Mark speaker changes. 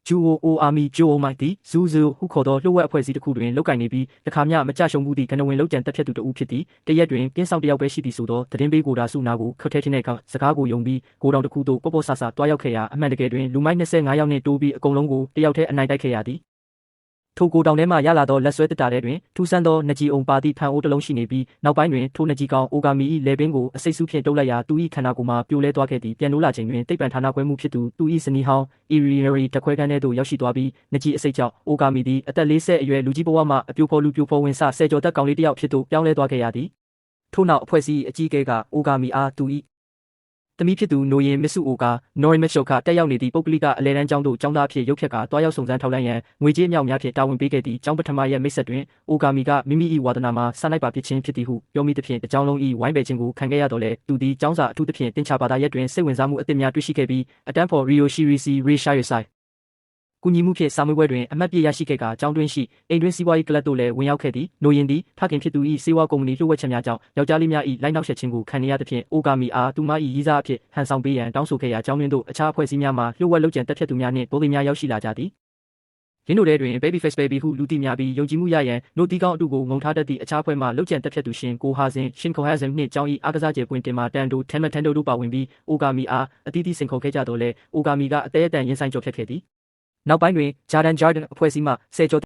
Speaker 1: Juo Army Juo Mighty Zuzu ဟုခေါ်သောလှုပ်ဝက်အဖွဲ့အစည်းတစ်ခုတွင်လုတ်ကင်နေပြီးတခါမျှမကြရှုံမှုသည့်ကဏဝင်လုတ်ကြံတက်ဖြတ်သူတဦးဖြစ်သည်တရက်တွင်ကင်းဆောင်တယောက်ပဲရှိသည်ဆိုသောသတင်းပေးကိုဒါစုနာကိုခက်ထဲထင်းတဲ့စကားကိုယုံပြီးကိုတောင်တစ်ခုသို့ပေါ့ဆဆတွားရောက်ခဲ့ရာအမှန်တကယ်တွင်လူမိုက်25ယောက်နှင့်တိုးပြီးအကုန်လုံးကိုတယောက်တည်းအနိုင်တိုက်ခဲ့ရသည်ထိုကိုတောင်ထဲမှရလာသောလက်ဆွဲတက်တာထဲတွင်ထူးဆန်းသောနကြီးအောင်ပါသည့်ဖန်အိုးတစ်လုံးရှိနေပြီးနောက်ပိုင်းတွင်ထိုနကြီးကောင်အိုဂါမီ၏လေပင်ကိုအစိတ်စုဖြင့်တုပ်လိုက်ရာသူ၏ခန္ဓာကိုယ်မှာပြိုလဲသွားခဲ့သည်ပြန်လို့လာချိန်တွင်တိတ်ပံဌာနခွဲမှုဖြစ်သူသူ၏ဇနီးဟောင်းအီရီရီတခွဲခန်းထဲသို့ရောက်ရှိသွားပြီးနကြီးအစိတ်ကြောင့်အိုဂါမီသည်အသက်40အရွယ်လူကြီးဘဝမှအပြိုဖော်လူပြိုဖော်ဝင်စဆယ်ကျော်သက်ကောင်လေးတစ်ယောက်ဖြစ်သို့ပြောင်းလဲသွားခဲ့ရသည်ထို့နောက်အဖွဲ့အစည်းအကြီးအကဲကအိုဂါမီအားသူ၏သမီးဖြစ်သူနိုရင်မစ်စုအိုကာနော်ရီမစ်ရှော့ကတက်ရောက်နေသည့်ပုဂ္ဂလိကအလဲတန်းကျောင်းသို့ကျောင်းသားအဖြစ်ရုပ်ဖြတ်ကတွားရောက်စုံစမ်းထောက်လှမ်းရန်ငွေကြေးအမြောက်များဖြင့်တာဝန်ပေးခဲ့သည့်ကျောင်းပထမရဲ့မိတ်ဆက်တွင်အိုကာမီကမိမိ၏ဝါသနာမှာစာလိုက်ပါဖြစ်ခြင်းဖြစ်သည်ဟုပြောမိသဖြင့်တကျောင်းလုံး၏ဝိုင်းပယ်ခြင်းကိုခံခဲ့ရတော့လေသူသည်ကျောင်းစာအထူးသဖြင့်တင်ချဘာသာရပ်တွင်စိတ်ဝင်စားမှုအသစ်များတွေ့ရှိခဲ့ပြီးအတန်းဖော်ရီယိုရှိရီစီရေရှာယဆိုင်ကူညီမှုဖြင့်စာမေးပွဲတွင်အမှတ်ပြရရှိခဲ့ကကျောင်းတွင်းရှိအိမ်တွင်းစီးပွားရေးကလပ်သို့လည်းဝင်ရောက်ခဲ့သည်နိုရင်သည်ဖခင်ဖြစ်သူ၏စေဝါကုမ္ပဏီလှုပ်ဝက်ချက်များကြောင့်ယောက်ျားလေးများ၏လိုက်နောက်ဆက်ခြင်းကိုခံနေရသဖြင့်အိုဂါမီအားသူမ၏ရည်စားအဖြစ်ဟန်ဆောင်ပေးရန်တောင်းဆိုခဲ့ရာကျောင်းတွင်သို့အခြားအဖွဲ့အစည်းများမှလှုပ်ဝက်လုပ်ကြံတက်ဖြတ်သူများနှင့်ဗိုလ်တွေများရောက်ရှိလာကြသည်ရင်းတို့ထဲတွင် baby face baby ဟုလူသိများပြီးယုံကြည်မှုရရန်နိုတီကောင်းအတုကိုငုံထားတတ်သည့်အခြားအဖွဲ့မှလုပ်ကြံတက်ဖြတ်သူရှင်ကိုဟာစင်နှင့်ကျောင်း၏အားကစားကျယ်ပွင့်တင်မာတန်တိုထန်မထန်တို့ပါဝင်ပြီးအိုဂါမီအားအသီးသီးစိန်ခေါ်ခဲ့ကြတော့လေအိုဂါမီကအသေးအတန်ရင်ဆိုင်ကြော်ဖြတ်ခဲ့သည်နောက်ပိုင်းတွင်ဂျာဒန်အဖွဲ့အစည်းမှဆယ်ကျော်